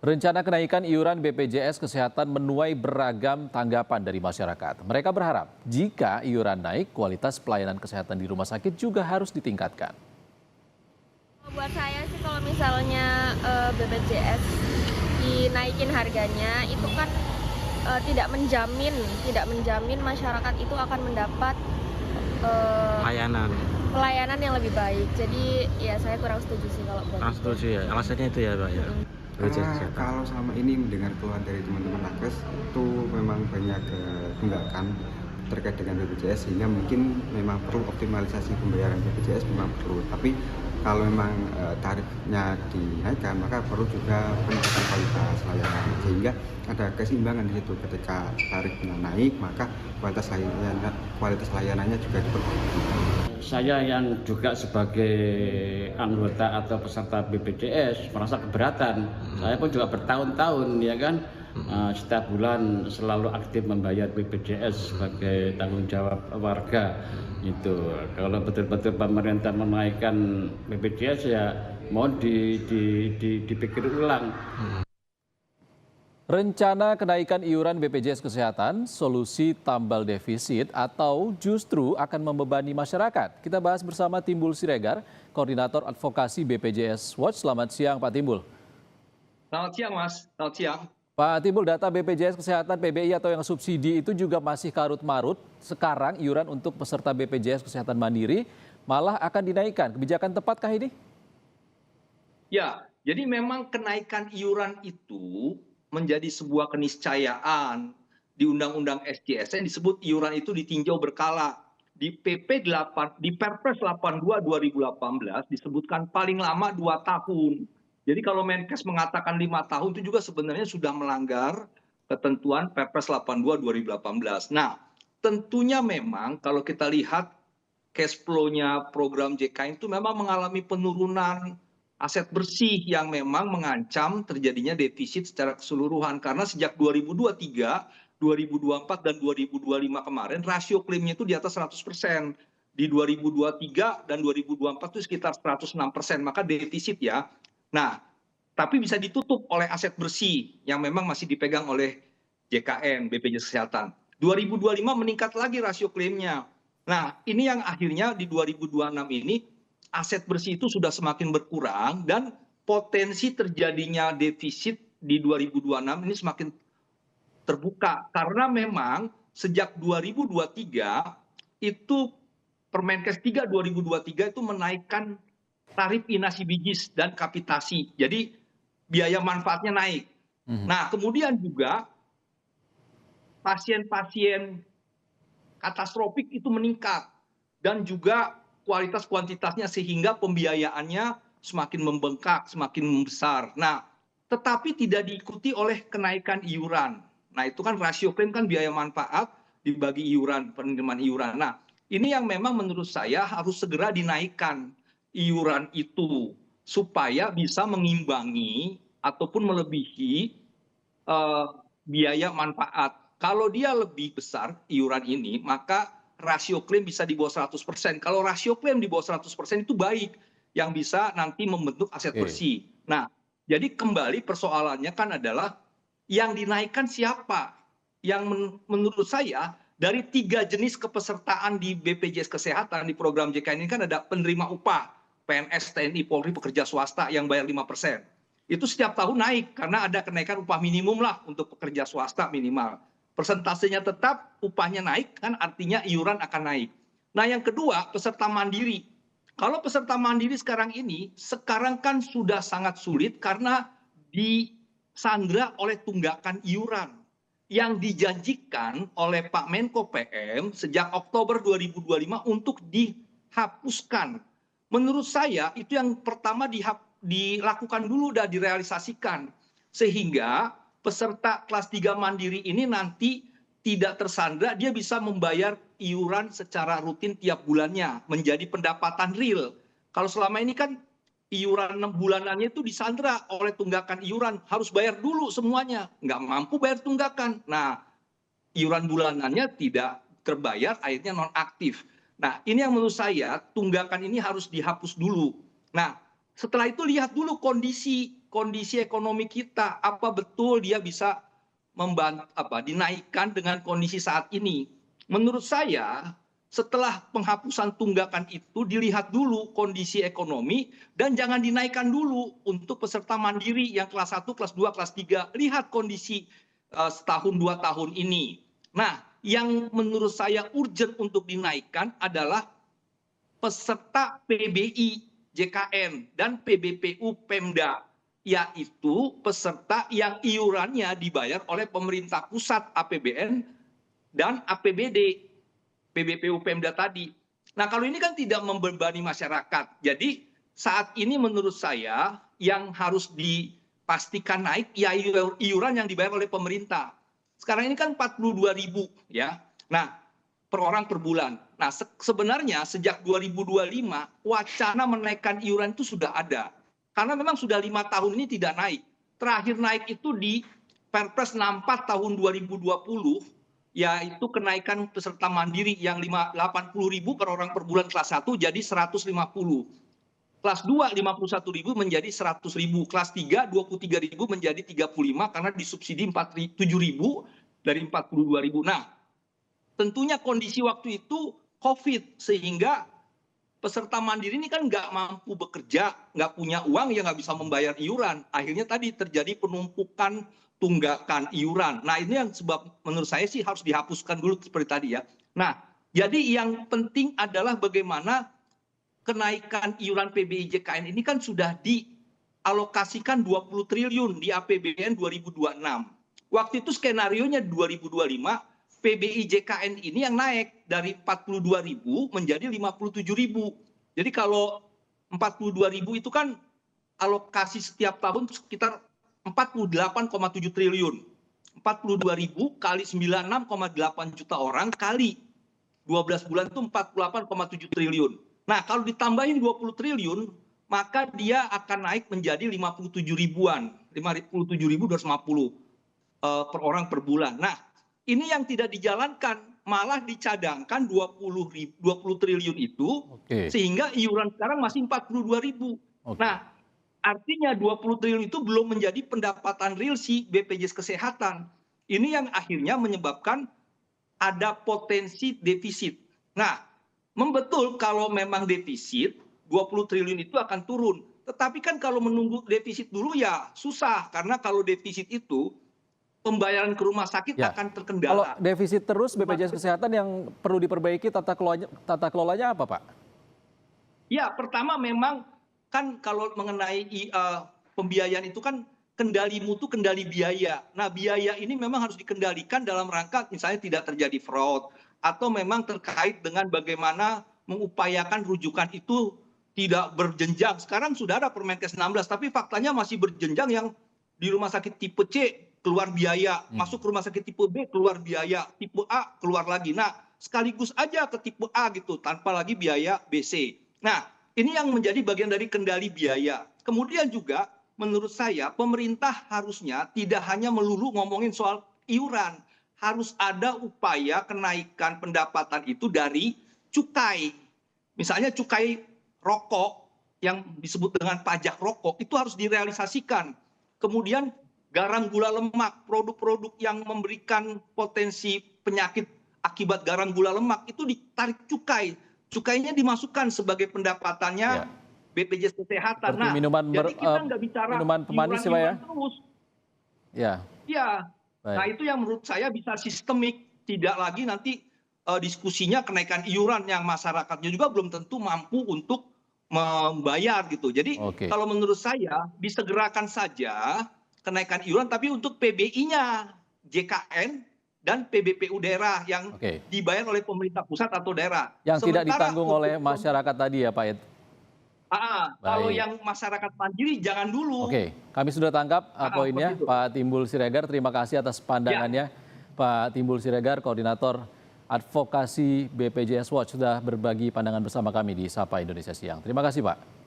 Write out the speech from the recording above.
Rencana kenaikan iuran BPJS Kesehatan menuai beragam tanggapan dari masyarakat. Mereka berharap jika iuran naik, kualitas pelayanan kesehatan di rumah sakit juga harus ditingkatkan. Buat saya sih kalau misalnya BPJS dinaikin harganya itu kan tidak menjamin masyarakat itu akan mendapat Layanan. pelayanan yang lebih baik. Jadi ya saya kurang setuju sih kalau buat itu. Setuju ya, alasannya itu ya Pak ya. BPJS Kesehatan. Kalau selama ini mendengar keluhan dari teman-teman nakes itu memang banyak tunggakan terkait dengan BPJS, sehingga mungkin memang perlu optimalisasi pembayaran BPJS, memang perlu. Tapi kalau memang tarifnya dinaikkan, maka perlu juga peningkatan kualitas layanan, sehingga ada keseimbangan di situ. Ketika tarifnya naik, maka kualitas layanannya juga diperbaiki. Saya yang juga sebagai anggota atau peserta BPJS merasa keberatan. Saya pun juga bertahun-tahun ya kan, setiap bulan selalu aktif membayar BPJS sebagai tanggung jawab warga. Itu kalau betul-betul pemerintah menaikkan BPJS ya mohon dipikir ulang. Rencana kenaikan iuran BPJS Kesehatan, solusi tambal defisit atau justru akan membebani masyarakat? Kita bahas bersama Timbul Siregar, Koordinator Advokasi BPJS Watch. Selamat siang Pak Timbul. Selamat siang Mas, selamat siang. Pak Timbul, data BPJS Kesehatan PBI atau yang subsidi itu juga masih karut-marut. Sekarang iuran untuk peserta BPJS Kesehatan Mandiri malah akan dinaikkan. Kebijakan tepatkah ini? Ya, jadi memang kenaikan iuran itu menjadi sebuah keniscayaan di Undang-Undang SJSN disebut iuran itu ditinjau berkala. Di Perpres 82 2018 disebutkan paling lama 2 tahun. Jadi kalau Menkes mengatakan 5 tahun itu juga sebenarnya sudah melanggar ketentuan Perpres 82 2018. Nah, tentunya memang kalau kita lihat cash flow-nya program JKN itu memang mengalami penurunan aset bersih yang memang mengancam terjadinya defisit secara keseluruhan. Karena sejak 2023, 2024, dan 2025 kemarin rasio klaimnya itu di atas 100%. Di 2023 dan 2024 itu sekitar 106%, maka defisit ya. Nah, tapi bisa ditutup oleh aset bersih yang memang masih dipegang oleh JKN, BPJS Kesehatan. 2025 meningkat lagi rasio klaimnya. Nah, ini yang akhirnya di 2026 ini aset bersih itu sudah semakin berkurang dan potensi terjadinya defisit di 2026 ini semakin terbuka. Karena memang sejak 2023 itu Permenkes 3 2023 itu menaikkan tarif inasi bijis dan kapitasi. Jadi biaya manfaatnya naik. Nah, kemudian juga pasien-pasien katastrofik itu meningkat dan juga kualitas kuantitasnya sehingga pembiayaannya semakin membengkak, semakin membesar. Nah, tetapi tidak diikuti oleh kenaikan iuran. Nah, itu kan rasio klaim kan biaya manfaat dibagi iuran, penerimaan iuran. Nah, ini yang memang menurut saya harus segera dinaikkan iuran itu supaya bisa mengimbangi ataupun melebihi biaya manfaat. Kalau dia lebih besar iuran ini, maka rasio klaim bisa di bawah 100%. Kalau rasio klaim di bawah 100% itu baik, yang bisa nanti membentuk aset bersih. Nah, jadi kembali persoalannya kan adalah yang dinaikkan siapa? Yang menurut saya dari 3 jenis kepesertaan di BPJS Kesehatan di program JKN ini kan ada penerima upah, PNS, TNI, Polri, pekerja swasta yang bayar 5%. Itu setiap tahun naik karena ada kenaikan upah minimum lah untuk pekerja swasta minimal. Persentasenya tetap, upahnya naik, kan artinya iuran akan naik. Nah, yang kedua, peserta mandiri. Kalau peserta mandiri sekarang kan sudah sangat sulit karena disandra oleh tunggakan iuran yang dijanjikan oleh Pak Menko PM sejak Oktober 2025 untuk dihapuskan. Menurut saya itu yang pertama dilakukan dulu dan direalisasikan. Sehingga peserta kelas 3 mandiri ini nanti tidak tersandra, dia bisa membayar iuran secara rutin tiap bulannya, menjadi pendapatan real. Kalau selama ini kan iuran 6 bulanannya itu disandra oleh tunggakan iuran, harus bayar dulu semuanya, nggak mampu bayar tunggakan. Nah, iuran bulanannya tidak terbayar, akhirnya nonaktif. Nah, ini yang menurut saya tunggakan ini harus dihapus dulu. Nah, setelah itu lihat dulu kondisi kondisi ekonomi kita, apa betul dia bisa dinaikkan dengan kondisi saat ini. Menurut saya, setelah penghapusan tunggakan itu dilihat dulu kondisi ekonomi dan jangan dinaikkan dulu untuk peserta mandiri yang kelas 1, kelas 2, kelas 3. Lihat kondisi setahun 2 tahun ini. Nah, yang menurut saya urgent untuk dinaikkan adalah peserta PBI JKN dan PBPU Pemda, yaitu peserta yang iurannya dibayar oleh pemerintah pusat APBN dan APBD, PBPU Pemda tadi. Nah, kalau ini kan tidak membebani masyarakat. Jadi saat ini menurut saya yang harus dipastikan naik ya iuran yang dibayar oleh pemerintah. Sekarang ini kan 42.000 ya. Nah, per orang per bulan. Nah, sebenarnya sejak 2025 wacana menaikkan iuran itu sudah ada. Karena memang sudah 5 tahun ini tidak naik. Terakhir naik itu di Perpres 64 tahun 2020, yaitu kenaikan peserta mandiri yang 80.000 per orang per bulan kelas 1 jadi 150. Kelas 2 51.000 menjadi 100.000. Kelas 3 23.000 menjadi 35 karena disubsidi 7.000 dari 42.000. Nah, tentunya kondisi waktu itu COVID, sehingga peserta mandiri ini kan nggak mampu bekerja, nggak punya uang, ya nggak bisa membayar iuran. Akhirnya tadi terjadi penumpukan tunggakan iuran. Nah, ini yang sebab menurut saya sih harus dihapuskan dulu seperti tadi ya. Nah, jadi yang penting adalah bagaimana kenaikan iuran PBI JKN ini kan sudah dialokasikan 20 triliun di APBN 2026. Waktu itu skenarionya 2025, PBI JKN ini yang naik dari 42.000 menjadi 57.000. Jadi kalau 42.000 itu kan alokasi setiap tahun sekitar 48,7 triliun. 42.000 kali 96,8 juta orang kali 12 bulan itu 48,7 triliun. Nah, kalau ditambahin 20 triliun, maka dia akan naik menjadi 57 ribuan, 57.250 per orang per bulan. Nah, ini yang tidak dijalankan, malah dicadangkan 20 triliun itu, sehingga iuran sekarang masih 42.000. Nah, artinya 20 triliun itu belum menjadi pendapatan real si BPJS Kesehatan. Ini yang akhirnya menyebabkan ada potensi defisit. Nah, membetul kalau memang defisit 20 triliun itu akan turun. Tetapi kan kalau menunggu defisit dulu ya susah, karena kalau defisit itu pembayaran ke rumah sakit akan terkendala. Kalau defisit terus BPJS Kesehatan yang perlu diperbaiki tata kelolanya apa, Pak? Ya, pertama memang kan kalau mengenai pembiayaan itu kan kendali mutu, kendali biaya. Nah, biaya ini memang harus dikendalikan dalam rangka misalnya tidak terjadi fraud, atau memang terkait dengan bagaimana mengupayakan rujukan itu tidak berjenjang. Sekarang sudah ada Permenkes 16, tapi faktanya masih berjenjang, yang di rumah sakit tipe C keluar biaya, masuk ke rumah sakit tipe B keluar biaya, tipe A keluar lagi. Nah, sekaligus aja ke tipe A gitu, tanpa lagi biaya BC. Nah, ini yang menjadi bagian dari kendali biaya. Kemudian juga menurut saya pemerintah harusnya tidak hanya melulu ngomongin soal iuran, harus ada upaya kenaikan pendapatan itu dari cukai. Misalnya cukai rokok yang disebut dengan pajak rokok itu harus direalisasikan. Kemudian garam gula lemak, produk-produk yang memberikan potensi penyakit akibat garam gula lemak itu ditarik cukai. Cukainya dimasukkan sebagai pendapatannya BPJS Kesehatan. Seperti jadi kita nggak bicara minuman pemanis ya, Pak ya? Terus. Ya. Nah, itu yang menurut saya bisa sistemik, tidak lagi nanti diskusinya kenaikan iuran yang masyarakatnya juga belum tentu mampu untuk membayar gitu. Jadi kalau menurut saya disegerakan saja kenaikan iuran, tapi untuk PBI-nya JKN dan PBPU daerah yang dibayar oleh pemerintah pusat atau daerah. Yang tidak ditanggung oleh masyarakat tadi ya, Pak? Kalau yang masyarakat mandiri jangan dulu. Kami sudah tangkap poinnya, Pak Timbul Siregar. Terima kasih atas pandangannya, Pak Timbul Siregar, Koordinator Advokasi BPJS Watch, sudah berbagi pandangan bersama kami di Sapa Indonesia Siang. Terima kasih, Pak.